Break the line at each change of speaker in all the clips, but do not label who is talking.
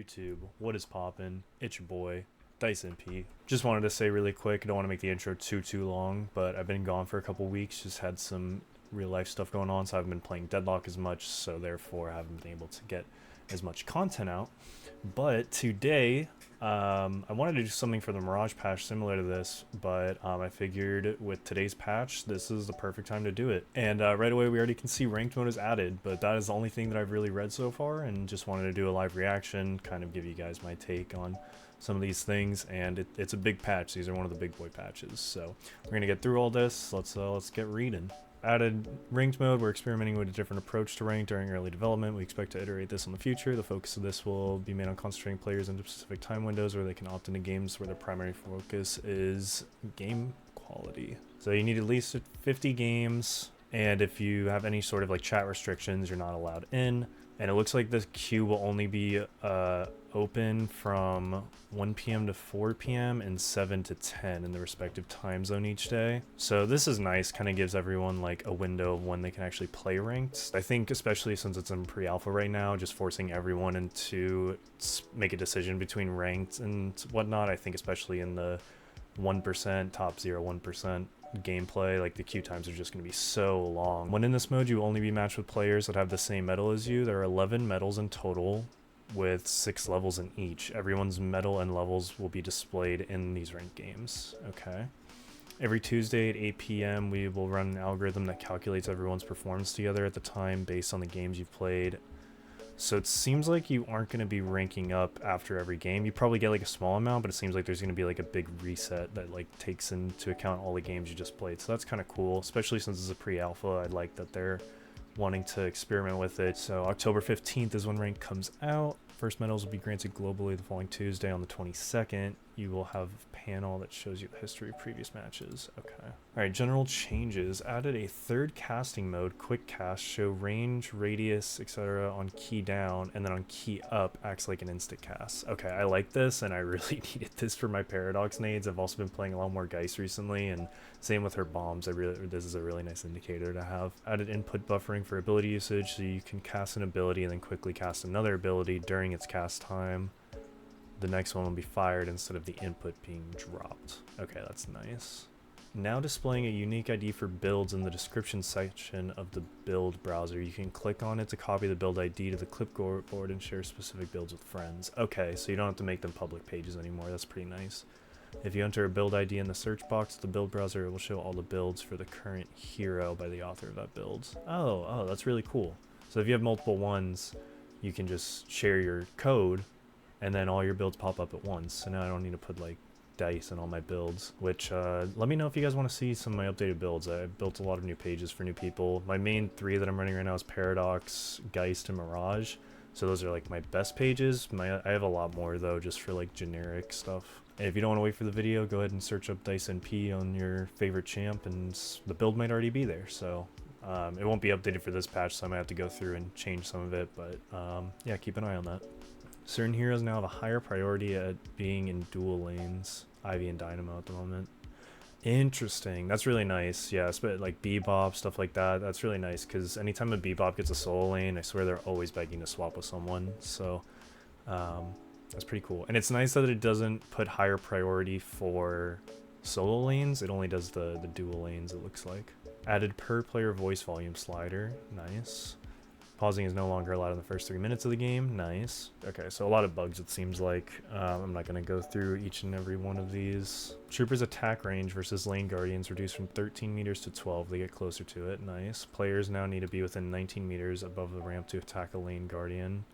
YouTube, what is poppin'? It's your boy, Dice P. Just wanted to say really quick, I don't want to make the intro too long, but I've been gone for a couple weeks, just had some real life stuff going on, so I haven't been playing Deadlock as much, so therefore I haven't been able to get as much content out. But today, I wanted to do something for the Mirage patch similar to this, but I figured with today's patch, this is the perfect time to do it. And right away, we already can see ranked mode is added, but that is the only thing that I've really read so far, and just wanted to do a live reaction, kind of give you guys my take on some of these things. And it's a big patch. These are one of the big boy patches, so we're gonna get through all this. Let's get reading. Added ranked mode. We're experimenting with a different approach to rank during early development. We expect to iterate this in the future. The focus of this will be made on concentrating players into specific time windows where they can opt into games where their primary focus is game quality. So you need at least 50 games, and if you have any sort of like chat restrictions, you're not allowed in. And it looks like the queue will only be open from 1 p.m. to 4 p.m. and 7 to 10 in the respective time zone each day. So this is nice, kind of gives everyone like a window of when they can actually play ranked. I think especially since it's in pre-alpha right now, just forcing everyone into make a decision between ranked and whatnot. I think especially in the 1%, top 0.1% gameplay, like the queue times are just going to be so long. When in this mode, you will only be matched with players that have the same medal as you. There are 11 medals in total with 6 levels in each. Everyone's medal and levels will be displayed in these ranked games. Okay. Every Tuesday at 8 p.m. we will run an algorithm that calculates everyone's performance together at the time based on the games you've played. So it seems like you aren't going to be ranking up after every game. You probably get like a small amount, but it seems like there's going to be like a big reset that like takes into account all the games you just played. So that's kind of cool, especially since it's a pre-alpha. I like that they're wanting to experiment with it. So October 15th is when rank comes out. First medals will be granted globally the following Tuesday on the 22nd. You will have a panel that shows you the history of previous matches. Okay. All right, general changes. Added a third casting mode, quick cast, show range, radius, etc. on key down, and then on key up acts like an instant cast. Okay, I like this, and I really needed this for my Paradox nades. I've also been playing a lot more Geist recently, and same with her bombs. This is a really nice indicator to have. Added input buffering for ability usage, so you can cast an ability and then quickly cast another ability during its cast time. The next one will be fired instead of the input being dropped. Okay, that's nice. Now displaying a unique ID for builds in the description section of the build browser. You can click on it to copy the build ID to the clipboard and share specific builds with friends. Okay, so you don't have to make them public pages anymore. That's pretty nice. If you enter a build ID in the search box of the build browser, it will show all the builds for the current hero by the author of that build. Oh, that's really cool. So if you have multiple ones, you can just share your code and then all your builds pop up at once. So now I don't need to put like dice in all my builds, which let me know if you guys want to see some of my updated builds. I built a lot of new pages for new people. My main 3 that I'm running right now is Paradox, Geist, and Mirage. So those are like my best pages. I have a lot more though, just for like generic stuff. And if you don't want to wait for the video, go ahead and search up Dice NP on your favorite champ, and the build might already be there. So it won't be updated for this patch, so I might have to go through and change some of it, but yeah, keep an eye on that. Certain heroes now have a higher priority at being in dual lanes, Ivy and Dynamo at the moment. Interesting. That's really nice. Yeah, but like Bebop, stuff like that, that's really nice, because anytime a Bebop gets a solo lane, I swear they're always begging to swap with someone. So that's pretty cool. And it's nice that it doesn't put higher priority for solo lanes. It only does the dual lanes, it looks like. Added per player voice volume slider. Nice. Pausing is no longer allowed in the first 3 minutes of the game. Nice. Okay, so a lot of bugs it seems like. I'm not going to go through each and every one of these. Troopers attack range versus lane guardians reduced from 13 meters to 12. They get closer to it. Nice. Players now need to be within 19 meters above the ramp to attack a lane guardian.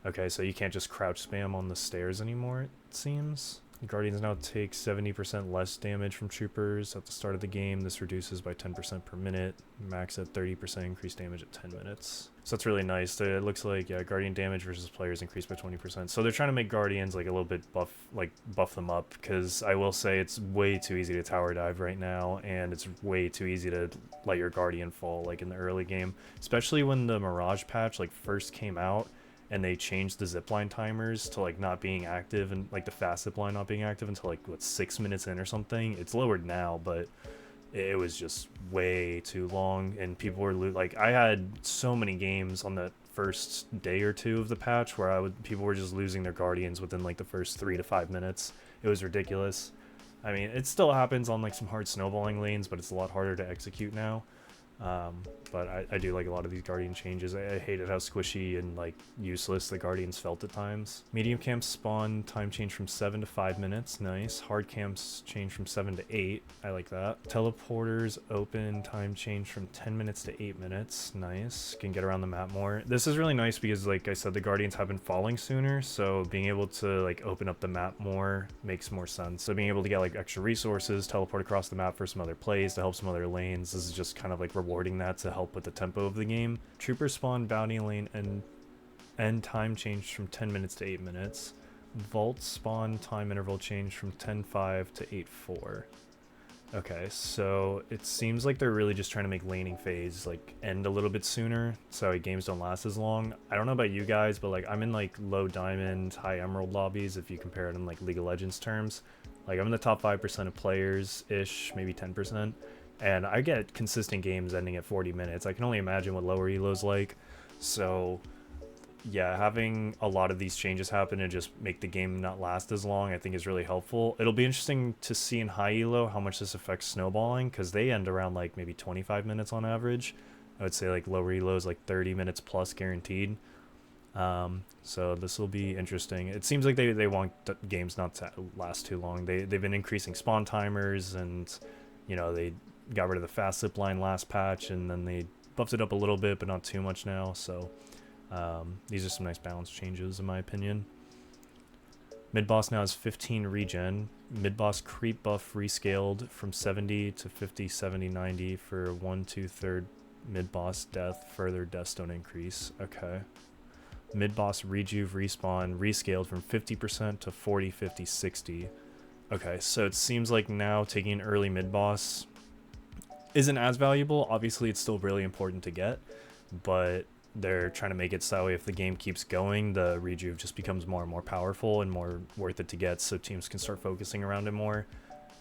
Okay, so you can't just crouch spam on the stairs anymore, it seems. Guardians now take 70% less damage from troopers at the start of the game. This reduces by 10% per minute, max at 30% increased damage at 10 minutes. So that's really nice. It looks like, yeah, Guardian damage versus players increased by 20%. So they're trying to make Guardians like a little bit buff them up, because I will say it's way too easy to tower dive right now, and it's way too easy to let your Guardian fall like in the early game, especially when the Mirage patch like first came out. And they changed the zipline timers to like not being active, and like the fast zipline not being active until like what 6 minutes in or something. It's lowered now, but it was just way too long, and people were like, I had so many games on the first day or two of the patch where people were just losing their guardians within like the first 3 to 5 minutes. It was ridiculous. I mean, it still happens on like some hard snowballing lanes, but it's a lot harder to execute now. But I do like a lot of these Guardian changes. I hated how squishy and like useless the Guardians felt at times. Medium camps spawn time change from 7 to 5 minutes. Nice. Hard camps change from 7 to 8. I like that. Teleporters open time change from 10 minutes to 8 minutes. Nice. Can get around the map more. This is really nice because, like I said, the Guardians have been falling sooner, so being able to like open up the map more makes more sense. So being able to get like extra resources, teleport across the map for some other plays to help some other lanes, this is just kind of like rewarding that to help with the tempo of the game. Trooper spawn bounty lane and time changed from 10 minutes to 8 minutes. Vault spawn time interval changed from 10:5 to 8:4. Okay, so it seems like they're really just trying to make laning phase like end a little bit sooner so games don't last as long. I don't know about you guys, but like I'm in like low diamond, high emerald lobbies if you compare it in like League of Legends terms. Like I'm in the top 5% of players ish, maybe 10%. And I get consistent games ending at 40 minutes. I can only imagine what lower elo's like. So yeah, having a lot of these changes happen and just make the game not last as long, I think is really helpful. It'll be interesting to see in high elo how much this affects snowballing, because they end around like maybe 25 minutes on average. I would say like lower elo is like 30 minutes plus guaranteed. So this will be interesting. It seems like they want games not to last too long. They've been increasing spawn timers, and you know, they got rid of the fast zip line last patch, and then they buffed it up a little bit, but not too much now. So these are some nice balance changes in my opinion. Mid boss now has 15 regen. Mid boss creep buff rescaled from 70 to 50, 70, 90 for 1 2/3 mid boss death. Further deaths don't increase. Okay. Mid boss rejuve respawn rescaled from 50% to 40, 50, 60. Okay, so it seems like now taking an early mid boss isn't as valuable. Obviously, it's still really important to get, but they're trying to make it so if the game keeps going, the rejuve just becomes more and more powerful and more worth it to get, so teams can start focusing around it more.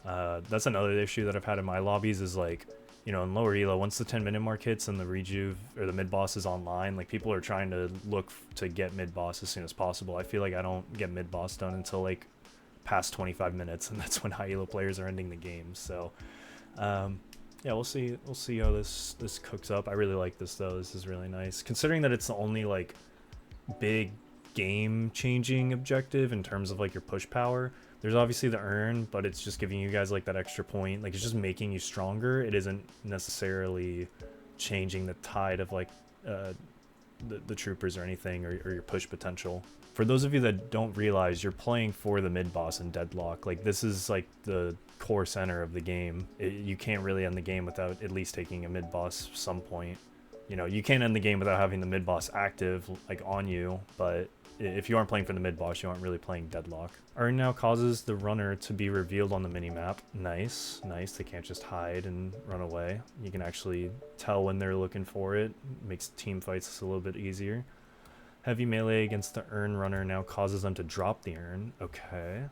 That's another issue that I've had in my lobbies is like, you know, in lower elo, once the 10-minute mark hits and the rejuve or the mid boss is online, like people are trying to look to get mid boss as soon as possible. I feel like I don't get mid boss done until like past 25 minutes, and that's when high elo players are ending the game. So yeah, we'll see how this cooks up. I really like this though. This is really nice, considering that it's the only like big game changing objective in terms of like your push power. There's obviously the urn, but it's just giving you guys like that extra point. Like it's just making you stronger. It isn't necessarily changing the tide of like the troopers or anything, or your push potential. For those of you that don't realize, you're playing for the mid boss in Deadlock. Like this is like the core center of the game. You can't really end the game without at least taking a mid boss some point. You know, you can't end the game without having the mid boss active like on you, but if you aren't playing for the mid boss, you aren't really playing Deadlock. Urn now causes the runner to be revealed on the minimap. Nice, nice. They can't just hide and run away. You can actually tell when they're looking for it. Makes team fights a little bit easier. Heavy melee against the urn runner now causes them to drop the urn. Okay.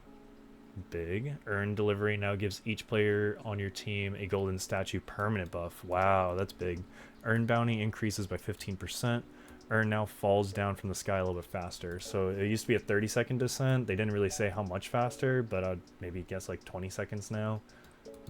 Big. Urn delivery now gives each player on your team a golden statue permanent buff. Wow, that's big. Urn bounty increases by 15%. Urn now falls down from the sky a little bit faster. So it used to be a 30-second descent. They didn't really say how much faster, but I'd maybe guess like 20 seconds now.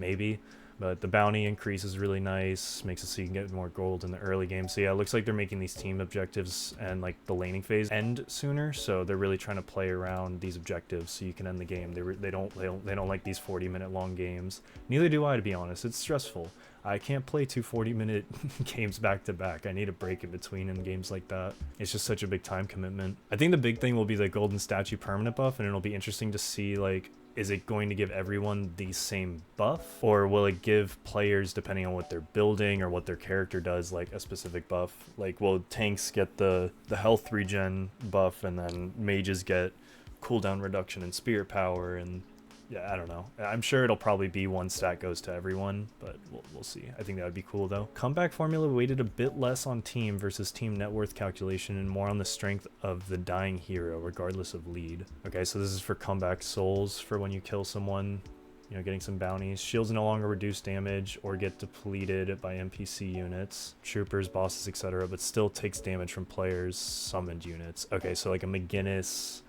Maybe. But the bounty increase is really nice. Makes it so you can get more gold in the early game. So yeah, it looks like they're making these team objectives and like the laning phase end sooner. So they're really trying to play around these objectives so you can end the game. They don't like these 40-minute long games. Neither do I, to be honest. It's stressful. I can't play 2 40-minute games back to back. I need a break in between in games like that. It's just such a big time commitment. I think the big thing will be the golden statue permanent buff, and it'll be interesting to see like, is it going to give everyone the same buff, or will it give players, depending on what they're building or what their character does, like a specific buff? Like, will tanks get the health regen buff, and then mages get cooldown reduction and spirit power? And yeah, I don't know. I'm sure it'll probably be one stat goes to everyone, but we'll see. I think that would be cool though. Comeback formula weighted a bit less on team versus team net worth calculation and more on the strength of the dying hero regardless of lead. Okay, so this is for comeback souls for when you kill someone. you know, getting some bounties. Shields no longer reduce damage or get depleted by NPC units, troopers, bosses, etc., but still takes damage from players' summoned units. Okay, so like a McGinnis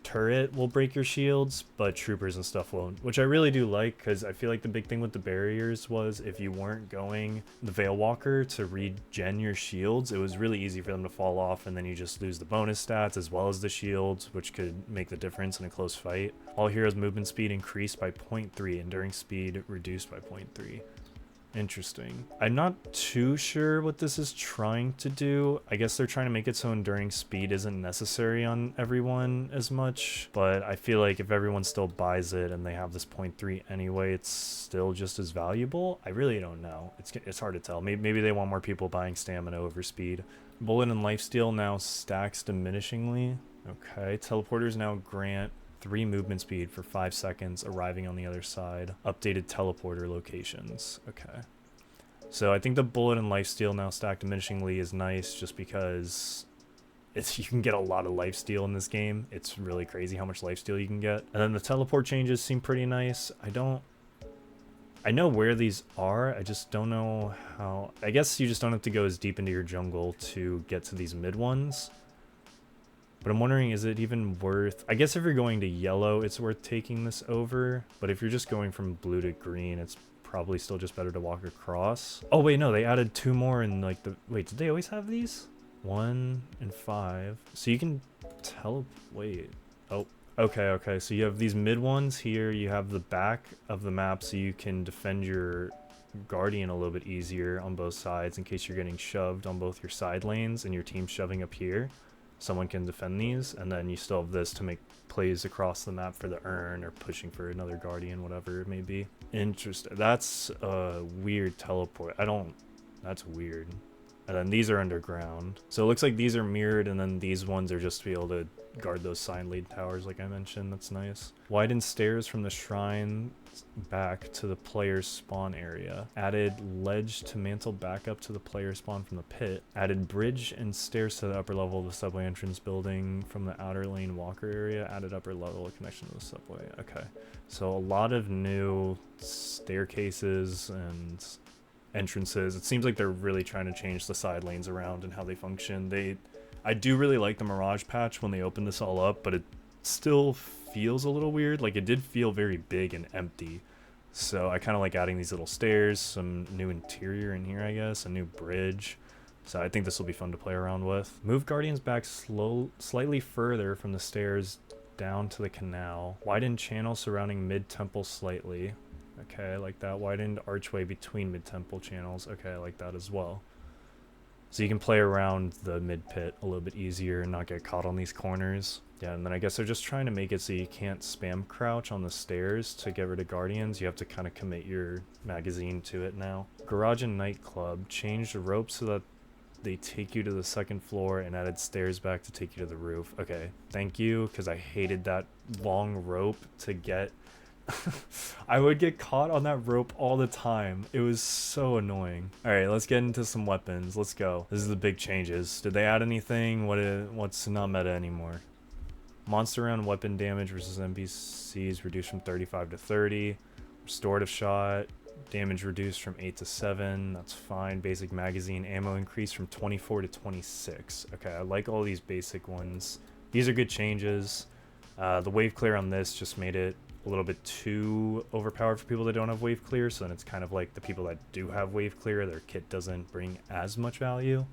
turret will break your shields, but troopers and stuff won't, which I really do like, because I feel like the big thing with the barriers was if you weren't going the Veil Walker to regen your shields, it was really easy for them to fall off, and then you just lose the bonus stats as well as the shields, which could make the difference in a close fight. All heroes' movement speed increased by 0.3, enduring speed reduced by 0.3. Interesting. I'm not too sure what this is trying to do. I guess they're trying to make it so enduring speed isn't necessary on everyone as much, but I feel like if everyone still buys it and they have this 0.3 anyway, it's still just as valuable. I really don't know. It's hard to tell. Maybe they want more people buying stamina over speed. Bullet and lifesteal now stacks diminishingly. Okay, teleporters now grant 3 movement speed for 5 seconds, arriving on the other side. Updated teleporter locations. Okay. So I think the bullet and lifesteal now stacked diminishingly is nice, just because you can get a lot of lifesteal in this game. It's really crazy how much lifesteal you can get. And then the teleport changes seem pretty nice. I know where these are, I just don't know how. I guess you just don't have to go as deep into your jungle to get to these mid ones. But I'm wondering, is it even worth... I guess if you're going to yellow, it's worth taking this over. But if you're just going from blue to green, it's probably still just better to walk across. Oh, wait, no, they added 2 more in, like, the... Wait, did they always have these? 1 and 5. So you can wait. Oh, okay. So you have these mid ones here. You have the back of the map, so you can defend your Guardian a little bit easier on both sides in case you're getting shoved on both your side lanes and your team's shoving up here. Someone can defend these, and then you still have this to make plays across the map for the urn or pushing for another Guardian, whatever it may be. Interesting. That's a weird teleport. That's weird. And then these are underground. So it looks like these are mirrored, and then these ones are just to be able to guard those sign lead towers like I mentioned. That's nice. Widened stairs from the shrine back to the player's spawn area. Added ledge to mantle back up to the player spawn from the pit. Added bridge and stairs to the upper level of the subway entrance building from the outer lane walker area. Added upper level connection to the subway. Okay, so a lot of new staircases and entrances. It seems like they're really trying to change the side lanes around and how they function. I do really like the Mirage patch when they opened this all up, but it still feels a little weird. Like, it did feel very big and empty. So I kind of like adding these little stairs, some new interior in here, I guess, a new bridge. So I think this will be fun to play around with. Move Guardians back slightly further from the stairs down to the canal. Widen channel surrounding mid-temple slightly. Okay, I like that. Widened archway between mid-temple channels. Okay, I like that as well. So you can play around the mid-pit a little bit easier and not get caught on these corners. Yeah, and then I guess they're just trying to make it so you can't spam crouch on the stairs to get rid of Guardians. You have to kind of commit your magazine to it now. Garage and nightclub. Changed the rope so that they take you to the 2nd floor and added stairs back to take you to the roof. Okay, thank you, because I hated that long rope to get... I would get caught on that rope all the time. It was so annoying. Alright, let's get into some weapons. Let's go. This is the big changes. Did they add anything? What's not meta anymore? Monster round weapon damage versus NPCs reduced from 35 to 30. Restorative shot. Damage reduced from 8 to 7. That's fine. Basic magazine ammo increased from 24 to 26. Okay, I like all these basic ones. These are good changes. The wave clear on this just made it a little bit too overpowered for people that don't have wave clear, so then it's kind of like the people that do have wave clear, their kit doesn't bring as much value.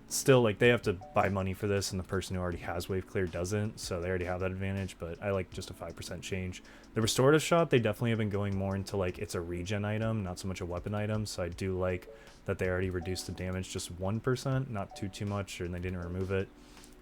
Still, like, they have to buy money for this, and the person who already has wave clear doesn't, so they already have that advantage, but I like just a 5% change. The restorative shot, they definitely have been going more into, like, it's a regen item, not so much a weapon item, so I do like that they already reduced the damage just 1%, not too much, and they didn't remove it.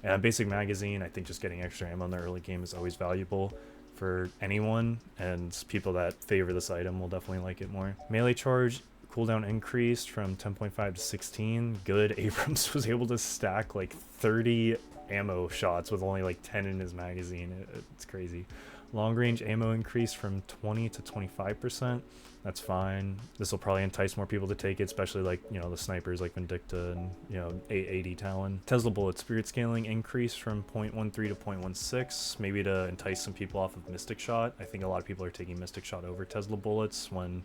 And basic magazine, I think just getting extra ammo in the early game is always valuable for anyone, and people that favor this item will definitely like it more. Melee charge cooldown increased from 10.5 to 16. Good. Abrams was able to stack like 30 ammo shots with only like 10 in his magazine. It's crazy. Long range ammo increase from 20 to 25%. That's fine. This will probably entice more people to take it, especially like, you know, the snipers like Vindicta and, you know, 880 Talon. Tesla bullet spirit scaling increase from 0.13 to 0.16, maybe to entice some people off of Mystic Shot. I think a lot of people are taking Mystic Shot over Tesla bullets when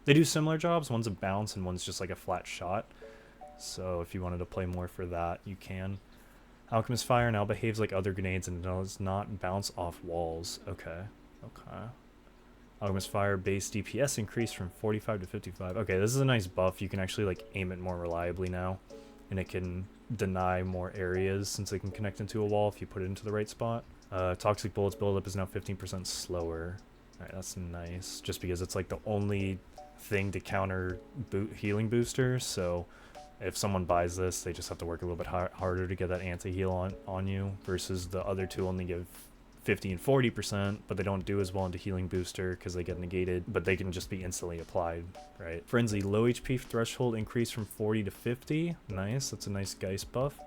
they do similar jobs. One's a bounce and one's just like a flat shot. So if you wanted to play more for that, you can. Alchemist Fire now behaves like other grenades and does not bounce off walls. Okay. Alchemist Fire base DPS increase from 45 to 55. Okay, this is a nice buff. You can actually like aim it more reliably now, and it can deny more areas since they can connect into a wall if you put it into the right spot. Toxic bullets buildup is now 15% slower. Alright, that's nice. Just because it's like the only thing to counter healing boosters, so if someone buys this, they just have to work a little bit harder to get that anti-heal on you, versus the other two only give 50 and 40%, but they don't do as well into healing booster because they get negated, but they can just be instantly applied, right? Frenzy, low HP threshold increase from 40 to 50. Nice, that's a nice Geist buff.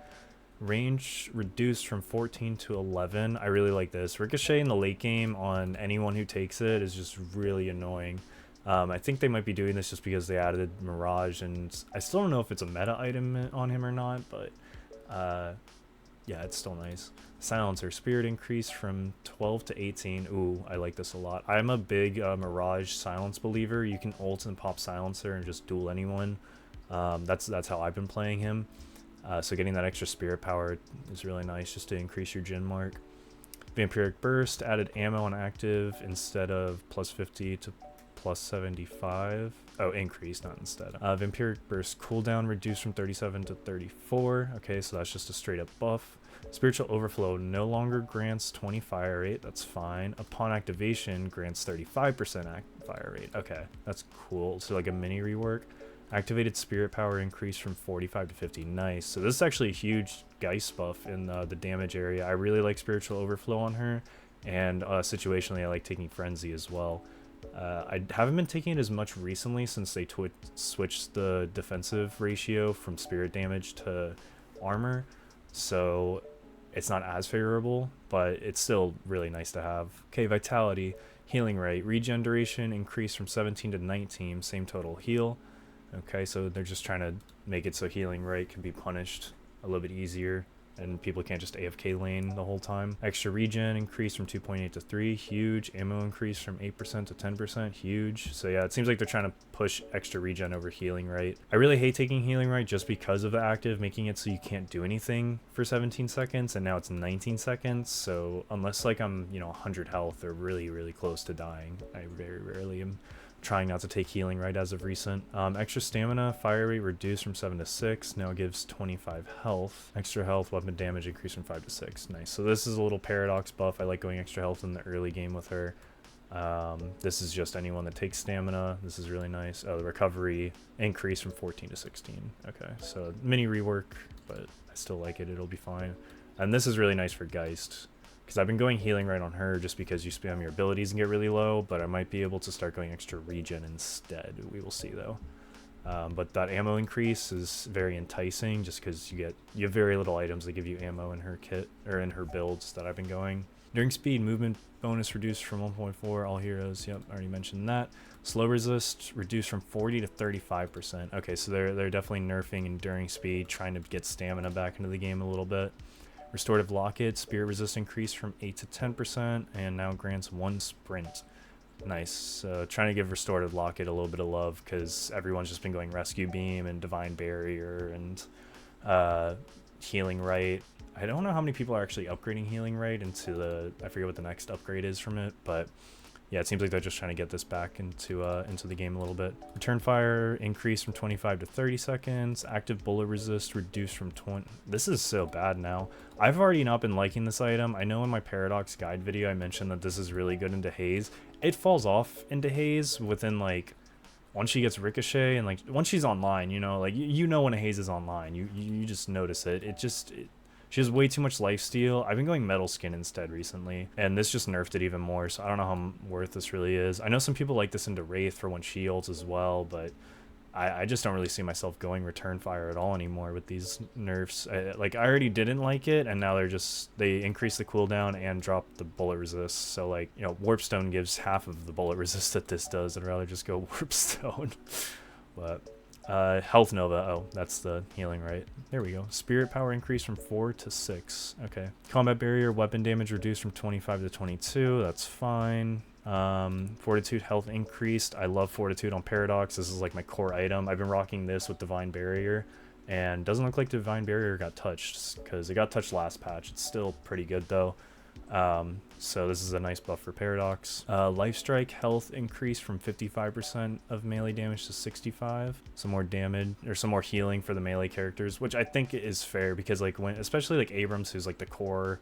Range reduced from 14 to 11. I really like this. Ricochet in the late game on anyone who takes it is just really annoying. I think they might be doing this just because they added Mirage, and I still don't know if it's a meta item on him or not, but yeah, it's still nice. Silencer, spirit increase from 12 to 18. Ooh, I like this a lot. I'm a big Mirage silence believer. You can ult and pop Silencer and just duel anyone. That's how I've been playing him. So getting that extra spirit power is really nice just to increase your gen mark. Vampiric Burst added ammo on active instead of plus 50 to plus 75. Oh, increase, not instead. Vampiric Burst cooldown reduced from 37 to 34. Okay, so that's just a straight up buff. Spiritual Overflow no longer grants 20 fire rate. That's fine. Upon activation, grants 35% fire rate. Okay, that's cool. So like a mini rework. Activated Spirit Power increase from 45 to 50. Nice. So this is actually a huge Geist buff in the damage area. I really like Spiritual Overflow on her. And situationally, I like taking Frenzy as well. I haven't been taking it as much recently since they switched the defensive ratio from spirit damage to armor, so it's not as favorable, but it's still really nice to have. Okay, Vitality, healing rate, regen duration increased from 17 to 19, same total heal. Okay, so they're just trying to make it so healing rate can be punished a little bit easier, and people can't just AFK lane the whole time. Extra regen increase from 2.8 to 3, huge. Ammo increase from 8% to 10%, huge. So yeah, it seems like they're trying to push extra regen over healing rate. I really hate taking healing rate just because of the active, making it so you can't do anything for 17 seconds, and now it's 19 seconds. So unless like I'm, you know, 100 health or really, really close to dying, I very rarely am trying not to take healing right as of recent. Extra stamina, fire rate reduced from 7 to 6, now gives 25 health. Extra health, weapon damage increased from 5 to 6. Nice. So this is a little paradox buff. I like going extra health in the early game with her. This is just anyone that takes stamina. This is really nice. Oh, the recovery increased from 14 to 16. Okay, so mini rework, but I still like it. It'll be fine. And this is really nice for Geist, because I've been going healing right on her just because you spam your abilities and get really low, but I might be able to start going extra regen instead. We will see though. But that ammo increase is very enticing just because you have very little items that give you ammo in her kit, or in her builds that I've been going. During speed, movement bonus reduced from 1.4, all heroes, yep, already mentioned that. Slow resist reduced from 40 to 35%. Okay, so they're definitely nerfing enduring speed, trying to get stamina back into the game a little bit. Restorative Locket, spirit resist increased from 8 to 10%, and now grants 1 sprint. Nice. Trying to give Restorative Locket a little bit of love, because everyone's just been going Rescue Beam and Divine Barrier and Healing Right. I don't know how many people are actually upgrading Healing Right into I forget what the next upgrade is from it, but yeah, it seems like they're just trying to get this back into the game a little bit. Return fire increased from 25 to 30 seconds. Active bullet resist reduced from 20. This is so bad now. I've already not been liking this item. I know in my Paradox guide video I mentioned that this is really good into Haze. It falls off into Haze within like, once she gets Ricochet and like once she's online, you know, like you know when a Haze is online. You just notice it. She has way too much lifesteal. I've been going Metal Skin instead recently, and this just nerfed it even more, so I don't know how worth this really is. I know some people like this into Wraith for when she ults as well, but I just don't really see myself going return fire at all anymore with these nerfs. Like, I already didn't like it, and now they increase the cooldown and drop the bullet resist. So, like, you know, Warp Stone gives half of the bullet resist that this does. I'd rather just go Warp Stone. But Health Nova, oh, that's the healing, right? There we go. Spirit power increase from 4 to 6. Okay. Combat barrier, weapon damage reduced from 25 to 22. That's fine. Fortitude health increased. I love Fortitude on Paradox. This is like my core item. I've been rocking this with Divine Barrier, and doesn't look like Divine Barrier got touched, because it got touched last patch. It's still pretty good though. So this is a nice buff for Paradox. Life Strike health increased from 55% of melee damage to 65. Some more damage, or some more healing for the melee characters, which I think is fair, because like when, especially like Abrams, who's like the core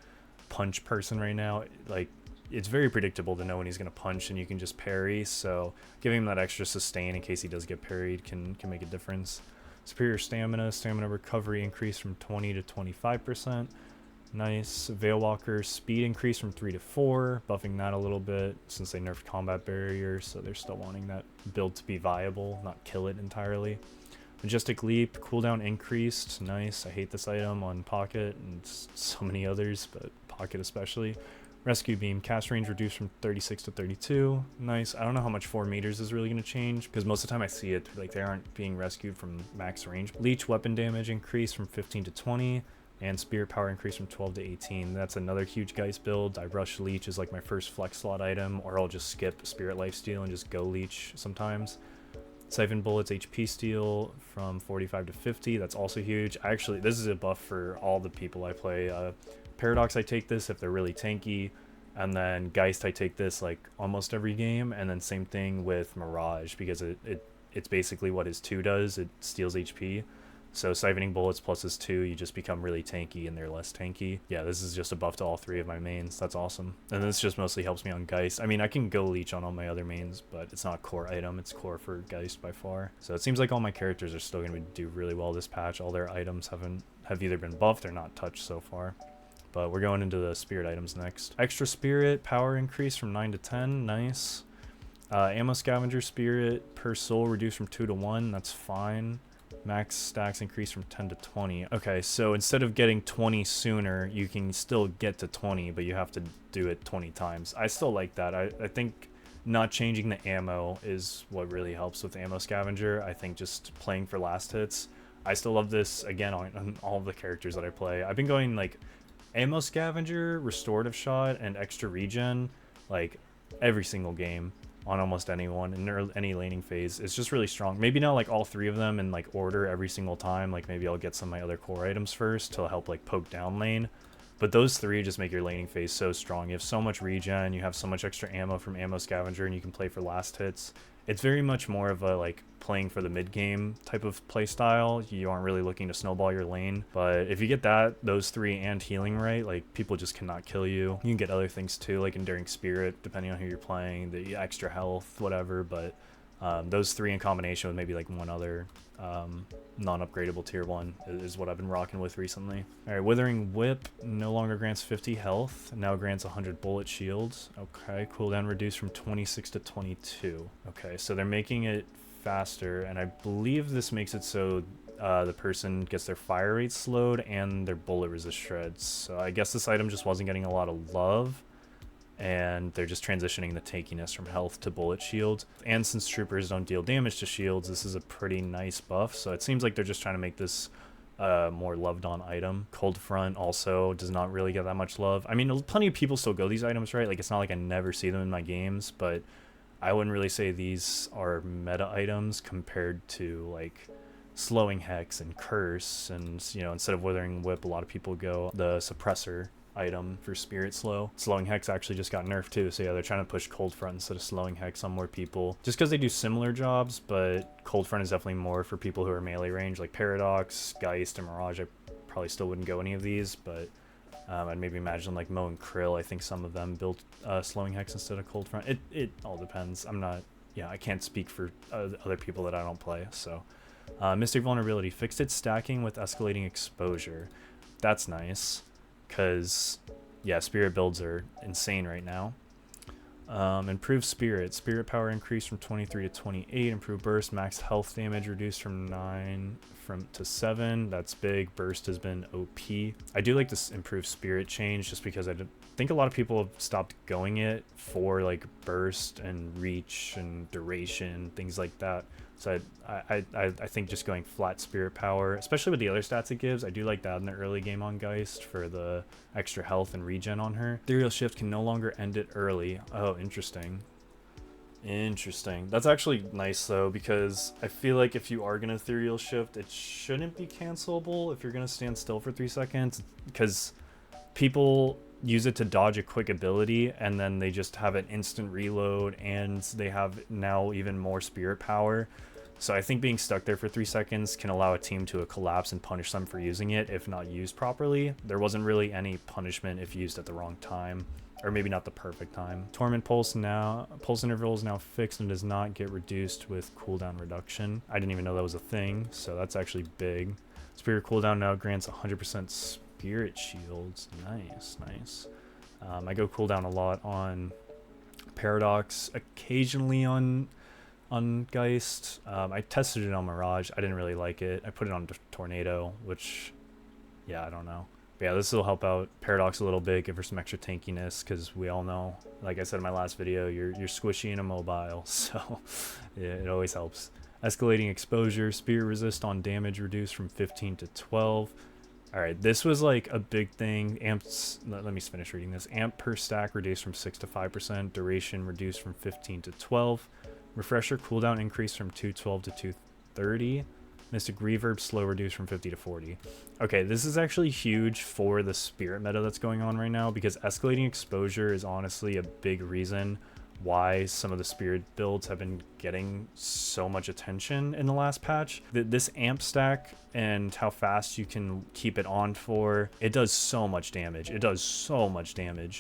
punch person right now, like it's very predictable to know when he's going to punch, and you can just parry, so giving him that extra sustain in case he does get parried can make a difference. Superior stamina recovery increased from 20 to 25%. Nice. Veilwalker speed increase from 3 to 4, buffing that a little bit since they nerfed combat barrier, so they're still wanting that build to be viable, not kill it entirely. Majestic leap cooldown increased. Nice. I hate this item on Pocket and so many others, but Pocket especially. Rescue beam cast range reduced from 36 to 32. Nice. I don't know how much 4 meters is really going to change, because most of the time I see it like they aren't being rescued from max range. Leech weapon damage increased from 15 to 20, and spirit power increased from 12 to 18. That's another huge Geist build. I rush Leech as like my first flex slot item, or I'll just skip Spirit Lifesteal and just go Leech sometimes. Siphon Bullets HP steal from 45 to 50. That's also huge. Actually, this is a buff for all the people I play. Paradox, I take this if they're really tanky, and then Geist, I take this like almost every game, and then same thing with Mirage, because it's basically what his 2 does. It steals HP. So siphoning bullets plus his 2, you just become really tanky, and they're less tanky. Yeah, this is just a buff to all 3 of my mains. That's awesome. And this just mostly helps me on Geist. I mean, I can go Leech on all my other mains, but it's not a core item. It's core for Geist by far. So it seems like all my characters are still going to do really well this patch. All their items have either been buffed or not touched so far. But we're going into the spirit items next. Extra spirit power increase from 9 to 10. Nice. Ammo scavenger spirit per soul reduced from 2 to 1. That's fine. Max stacks increase from 10 to 20. Okay, so instead of getting 20 sooner, you can still get to 20, but you have to do it 20 times. I still like that. I think not changing the ammo is what really helps with ammo scavenger. I think just playing for last hits. I still love this, again, on all of the characters that I play. I've been going like ammo scavenger, restorative shot, and extra regen like every single game on almost anyone in any laning phase. It's just really strong. Maybe not like all 3 of them in like order every single time. Like maybe I'll get some of my other core items first to help like poke down lane. But those 3 just make your laning phase so strong. You have so much regen, you have so much extra ammo from ammo scavenger, and you can play for last hits. It's very much more of a like playing for the mid game type of play style. You aren't really looking to snowball your lane, but if you get those 3 and healing right, like people just cannot kill you. You can get other things too, like Enduring Spirit, depending on who you're playing, the extra health, whatever. But those 3 in combination with maybe like one other non-upgradable tier 1 is what I've been rocking with recently. All right, Withering Whip no longer grants 50 health, now grants 100 bullet shields. Okay, cooldown reduced from 26 to 22. Okay, so they're making it faster, and I believe this makes it so the person gets their fire rate slowed and their bullet resist shreds. So I guess this item just wasn't getting a lot of love, and they're just transitioning the tankiness from health to bullet shield. And since troopers don't deal damage to shields, this is a pretty nice buff. So it seems like they're just trying to make this more loved on item. Cold Front also does not really get that much love. I mean, plenty of people still go these items, right? Like, it's not like I never see them in my games, but I wouldn't really say these are meta items compared to like Slowing Hex and Curse. And, you know, instead of Withering Whip, a lot of people go the Suppressor item for Spirit Slow. Slowing Hex actually just got nerfed too, so yeah, they're trying to push Cold Front instead of Slowing Hex on more people, just because they do similar jobs. But Cold Front is definitely more for people who are melee range, like Paradox, Geist, and Mirage. I probably still wouldn't go any of these, but I'd maybe imagine like Mo and Krill. I think some of them built Slowing Hex instead of Cold Front. It all depends. I can't speak for other people that I don't play. So Mystic Vulnerability fixed its stacking with escalating exposure. That's nice, because yeah, spirit builds are insane right now. Improved spirit. Spirit power increased from 23 to 28. Improved burst. Max health damage reduced from 9 to 7. That's big. Burst has been OP. I do like this improved spirit change just because I think a lot of people have stopped going it for like burst and reach and duration, things like that. So I think just going flat spirit power, especially with the other stats it gives, I do like that in the early game on Geist for the extra health and regen on her. Ethereal Shift can no longer end it early. Oh, interesting. Interesting. That's actually nice though, because I feel like if you are gonna Ethereal Shift, it shouldn't be cancelable if you're gonna stand still for 3 seconds, because people use it to dodge a quick ability and then they just have an instant reload and they have now even more spirit power. So I think being stuck there for 3 seconds can allow a team to collapse and punish them for using it if not used properly. There wasn't really any punishment if used at the wrong time, or maybe not the perfect time. Torment pulse interval is now fixed and does not get reduced with cooldown reduction. I didn't even know that was a thing, so that's actually big. Spirit cooldown now grants 100% spirit shields. Nice. I go cooldown a lot on Paradox, occasionally on Geist. I tested it on Mirage. I didn't really like it. I put it on Tornado, which, yeah, I don't know. But yeah, this will help out Paradox a little bit, give her some extra tankiness, because we all know, like I said in my last video, you're squishy and immobile, so yeah, it always helps. Escalating exposure, spirit resist on damage reduced from 15 to 12. Alright, this was like a big thing. Amps, let me finish reading this. Amp per stack reduced from 6 to 5%. Duration reduced from 15 to 12. Refresher cooldown increased from 212 to 230. Mystic Reverb slow reduced from 50 to 40. Okay, this is actually huge for the spirit meta that's going on right now, because escalating exposure is honestly a big reason why some of the spirit builds have been getting so much attention in the last patch. This amp stack and how fast you can keep it on for, it does so much damage.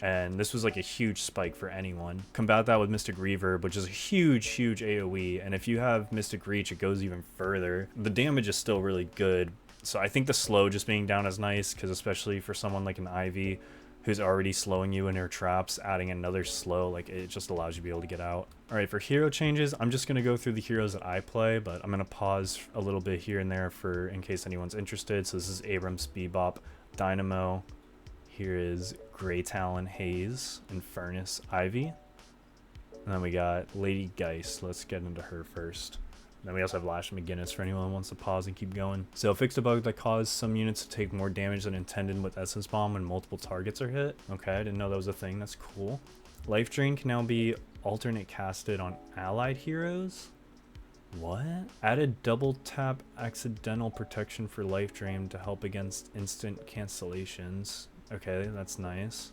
And this was like a huge spike for anyone. Combat that with Mystic Reverb, which is a huge AoE, and if you have Mystic Reach, it goes even further. The damage is still really good, so I think the slow just being down is nice, because especially for someone like an Ivy who's already slowing you in her traps, adding another slow, like, it just allows you to be able to get out. All right, for hero changes, I'm just gonna go through the heroes that I play, but I'm gonna pause a little bit here and there for in case anyone's interested. So this is Abrams, Bebop, Dynamo. Here is Grey Talon, Haze, and Furnace, Ivy. And then we got Lady Geist. Let's get into her first. Then we also have Lash McGinnis for anyone who wants to pause and keep going. So fixed a bug that caused some units to take more damage than intended with Essence Bomb when multiple targets are hit. Okay, I didn't know that was a thing. That's cool. Life Drain can now be alternate casted on allied heroes. What? Added double tap accidental protection for Life Drain to help against instant cancellations. Okay, that's nice.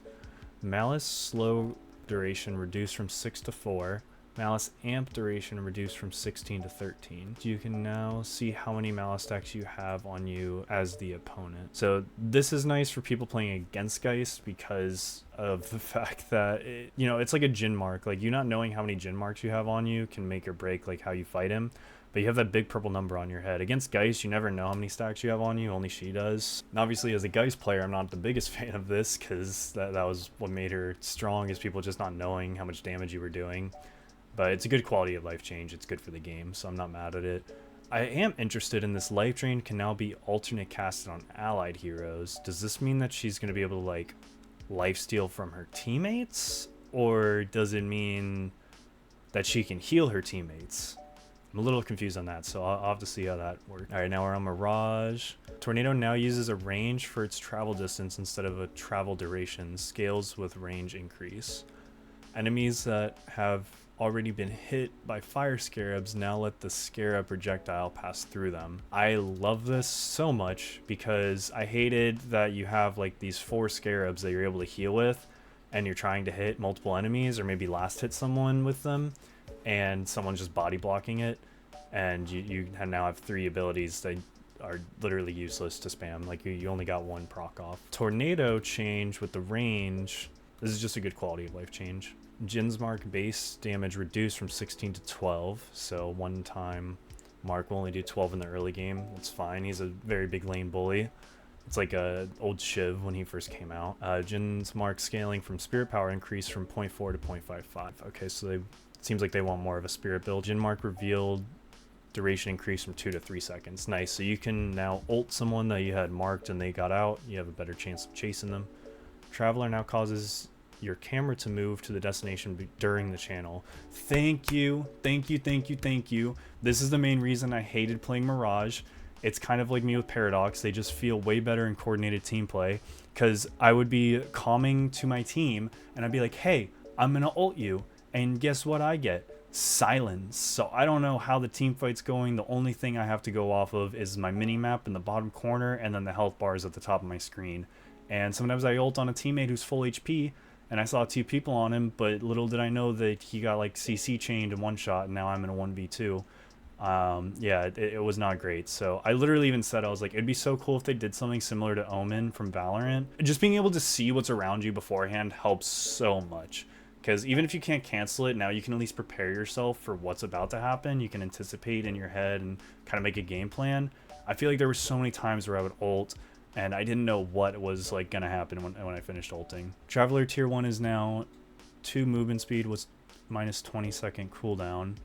Malice slow duration reduced from 6 to 4. Malice amp duration reduced from 16 to 13. You can now see how many Malice stacks you have on you as the opponent. So this is nice for people playing against Geist because of the fact that, it's like a Jin mark. Like, you not knowing how many Jin marks you have on you can make or break like how you fight him. But you have that big purple number on your head. Against Geist, you never know how many stacks you have on you, only she does. And obviously, as a Geist player, I'm not the biggest fan of this, because that was what made her strong, is people just not knowing how much damage you were doing. But it's a good quality of life change. It's good for the game, so I'm not mad at it. I am interested in this Life Drain can now be alternate casted on allied heroes. Does this mean that she's going to be able to, like, lifesteal from her teammates? Or does it mean that she can heal her teammates? I'm a little confused on that, so I'll have to see how that works. All right, now we're on Mirage. Tornado now uses a range for its travel distance instead of a travel duration. Scales with range increase. Enemies that have already been hit by fire scarabs now let the scarab projectile pass through them. I love this so much because I hated that you have like these 4 scarabs that you're able to heal with, and you're trying to hit multiple enemies or maybe last hit someone with them, and someone's just body blocking it, and you now have 3 abilities that are literally useless to spam. Like, you only got 1 proc off. Tornado change with the range. This is just a good quality of life change. Jin's Mark base damage reduced from 16 to 12, so one time Mark will only do 12 in the early game. That's fine. He's a very big lane bully. It's like a old Shiv when he first came out. Jin's mark scaling from spirit power increased from 0.4 to 0.55. Okay, so it seems like they want more of a spirit build. Jin mark revealed duration increased from 2 to 3 seconds. Nice. So you can now ult someone that you had marked and they got out. You have a better chance of chasing them. Traveler now causes your camera to move to the destination during the channel. Thank you. Thank you. Thank you. Thank you. This is the main reason I hated playing Mirage. It's kind of like me with Paradox. They just feel way better in coordinated team play, because I would be calming to my team and I'd be like, hey, I'm going to ult you. And guess what I get? Silence. So I don't know how the team fight's going. The only thing I have to go off of is my mini map in the bottom corner and then the health bars at the top of my screen. And sometimes I ult on a teammate who's full HP and I saw 2 people on him, but little did I know that he got like CC chained in one shot and now I'm in a 1v2. Yeah, it was not great. So I literally even said, I was like, it'd be so cool if they did something similar to Omen from Valorant. Just being able to see what's around you beforehand helps so much. Because even if you can't cancel it, now you can at least prepare yourself for what's about to happen. You can anticipate in your head and kind of make a game plan. I feel like there were so many times where I would ult and I didn't know what was like going to happen when I finished ulting. Traveler tier 1 is now 2 movement speed was minus 20-second cooldown.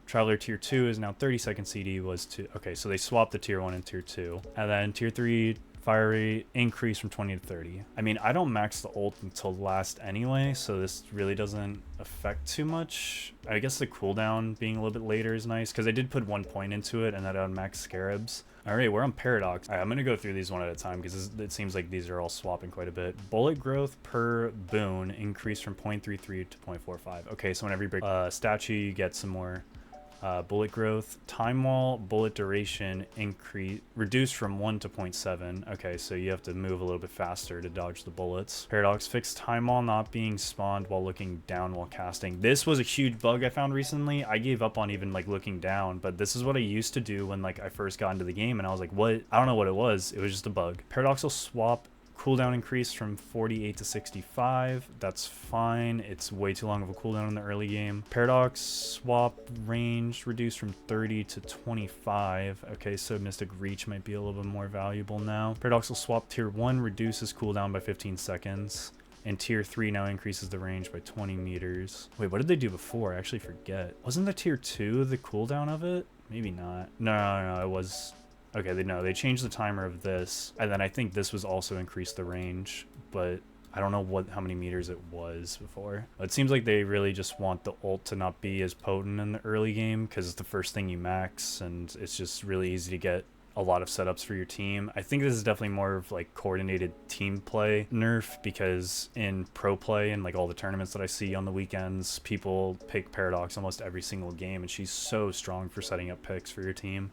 Traveler tier 2 is now 30-second CD was 2. Okay, so they swapped the tier 1 and tier 2. And then tier 3 fire rate increase from 20 to 30. I mean, I don't max the ult until last anyway, so this really doesn't affect too much. I guess the cooldown being a little bit later is nice, because I did put 1 point into it and that on max scarabs. Alright, we're on Paradox. Alright, I'm going to go through these one at a time because it seems like these are all swapping quite a bit. Bullet growth per boon increased from 0.33 to 0.45. Okay, so whenever you break statue, you get some more bullet growth. Time wall bullet duration reduced from 1 to 0.7. Okay, so you have to move a little bit faster to dodge the bullets. Paradox fixed time wall not being spawned while looking down while casting. This was a huge bug I found recently. I gave up on even like looking down, but this is what I used to do when like I first got into the game and I was like, what? I don't know what it was. It was just a bug. Paradox will swap cooldown increase from 48 to 65. That's fine. It's way too long of a cooldown in the early game. Paradox swap range reduced from 30 to 25. Okay, so Mystic Reach might be a little bit more valuable now. Paradox will swap tier 1 reduces cooldown by 15 seconds. And tier 3 now increases the range by 20 meters. Wait, what did they do before? I actually forget. Wasn't the tier 2 the cooldown of it? Maybe not. No, it was... Okay, they changed the timer of this, and then I think this was also increased the range, but I don't know how many meters it was before. It seems like they really just want the ult to not be as potent in the early game because it's the first thing you max, and it's just really easy to get a lot of setups for your team. I think this is definitely more of like coordinated team play nerf, because in pro play and like all the tournaments that I see on the weekends, people pick Paradox almost every single game, and she's so strong for setting up picks for your team.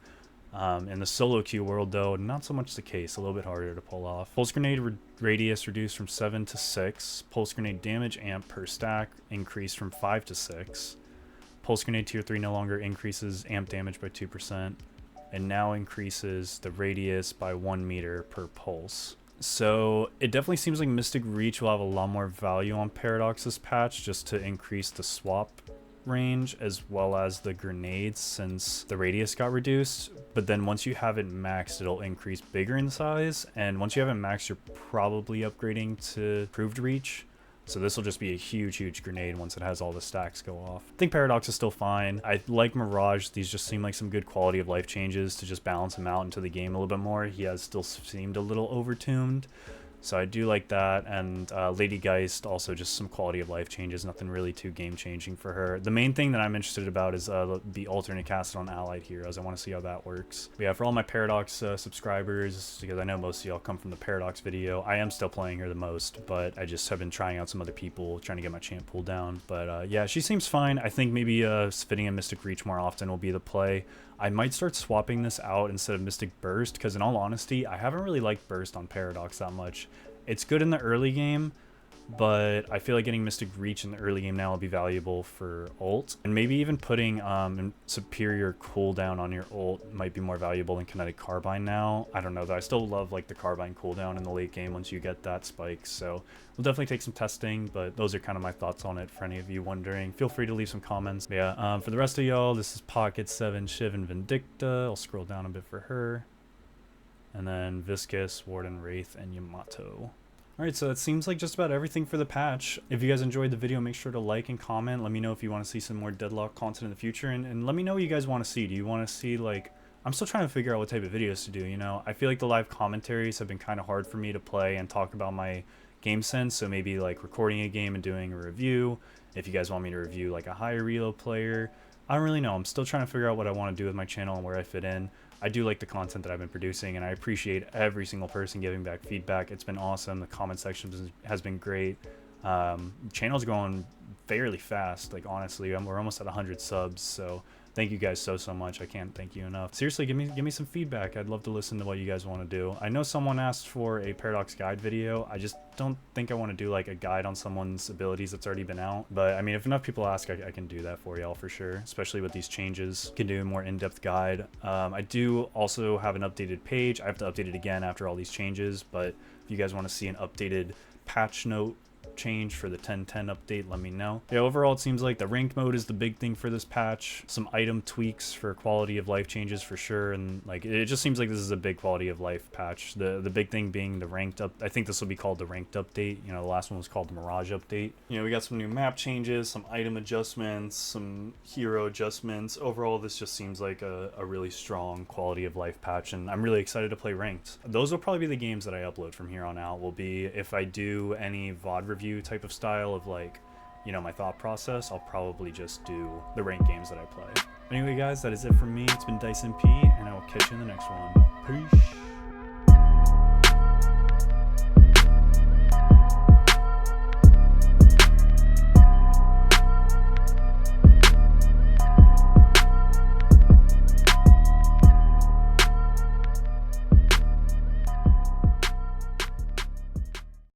In the solo queue world, though, not so much the case. A little bit harder to pull off. Pulse grenade radius reduced from 7 to 6. Pulse grenade damage amp per stack increased from 5 to 6. Pulse grenade tier 3 no longer increases amp damage by 2%, and now increases the radius by 1 meter per pulse. So it definitely seems like Mystic Reach will have a lot more value on Paradox this patch, just to increase the swap range as well as the grenades, since the radius got reduced. But then once you have it maxed, it'll increase bigger in size, and once you have it maxed, you're probably upgrading to proved reach. So this will just be a huge grenade once it has all the stacks go off. I think Paradox is still fine. I like Mirage. These just seem like some good quality of life changes to just balance him out into the game a little bit more. He has still seemed a little overtuned. So I do like that, and Lady Geist, also just some quality of life changes, nothing really too game-changing for her. The main thing that I'm interested about is the alternate cast on allied heroes. I want to see how that works. But yeah, for all my Paradox subscribers, because I know most of y'all come from the Paradox video, I am still playing her the most, but I just have been trying out some other people, trying to get my champ pool down. But yeah, she seems fine. I think maybe fitting in Mystic Reach more often will be the play. I might start swapping this out instead of Mystic Burst, because in all honesty, I haven't really liked Burst on Paradox that much. It's good in the early game, but I feel like getting Mystic Reach in the early game now will be valuable for ult. And maybe even putting superior cooldown on your ult might be more valuable than Kinetic Carbine now. I don't know, though. I still love like the Carbine cooldown in the late game once you get that spike. So we'll definitely take some testing, but those are kind of my thoughts on it for any of you wondering. Feel free to leave some comments. But yeah, for the rest of y'all, this is Pocket 7, Shiv, and Vindicta. I'll scroll down a bit for her. and then Viscous, Warden, Wraith, and Yamato. Alright, so that seems like just about everything for the patch. If you guys enjoyed the video, make sure to like and comment. Let me know if you want to see some more Deadlock content in the future, and let me know what you guys want to see. Do you want to see, like, I'm still trying to figure out what type of videos to do, you know? I feel like the live commentaries have been kind of hard for me to play and talk about my game sense, so maybe like recording a game and doing a review. If you guys want me to review like a higher reload player, I don't really know. I'm still trying to figure out what I want to do with my channel and where I fit in. I do like the content that I've been producing, and I appreciate every single person giving back feedback. It's been awesome. The comment section has been great. Channel's growing fairly fast. Like, honestly, we're almost at 100 subs, so thank you guys so much. I can't thank you enough. Seriously, give me some feedback. I'd love to listen to what you guys want to do. I know someone asked for a Paradox guide video. I just don't think I want to do like a guide on someone's abilities that's already been out. But I mean, if enough people ask, I can do that for y'all for sure, especially with these changes. Can do a more in-depth guide. I do also have an updated page. I have to update it again after all these changes, but if you guys want to see an updated patch note change for the 10.10 update, let me know. Yeah, overall it seems like the ranked mode is the big thing for this patch. Some item tweaks for quality of life changes for sure, and like it just seems like this is a big quality of life patch. The big thing being the ranked up. I think this will be called the ranked update. You know, the last one was called the Mirage update. You know, we got some new map changes, some item adjustments, some hero adjustments. Overall, this just seems like a really strong quality of life patch, and I'm really excited to play ranked. Those will probably be the games that I upload from here on out. Will be, if I do any VOD review type of style of, like, you know, my thought process, I'll probably just do the ranked games that I play. Anyway guys, that is it from me. It's been Dyson P, and I will catch you in the next one. Peace.